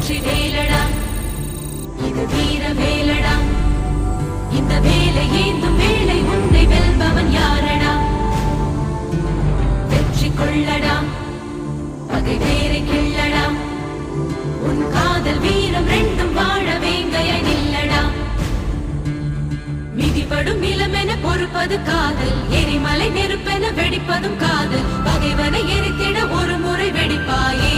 வெற்றி வேலடா இது வீர வேலடா இந்த வேலை ஏந்தும் வேலை உன்னை வெல்பவன் யாரடா வெற்றி கொள்ளடா பகை வேரை கிள்ளடா உன் காதல் வீரம் ரெண்டும் வாழ வேங்கைய நில்லடா மிதிபடும் இளமென பொறுப்பது காதல் எரிமலை நெருப்பென வெடிப்பதும் காதல் பகைவனை எரித்திட ஒரு முறை வெடிப்பாயே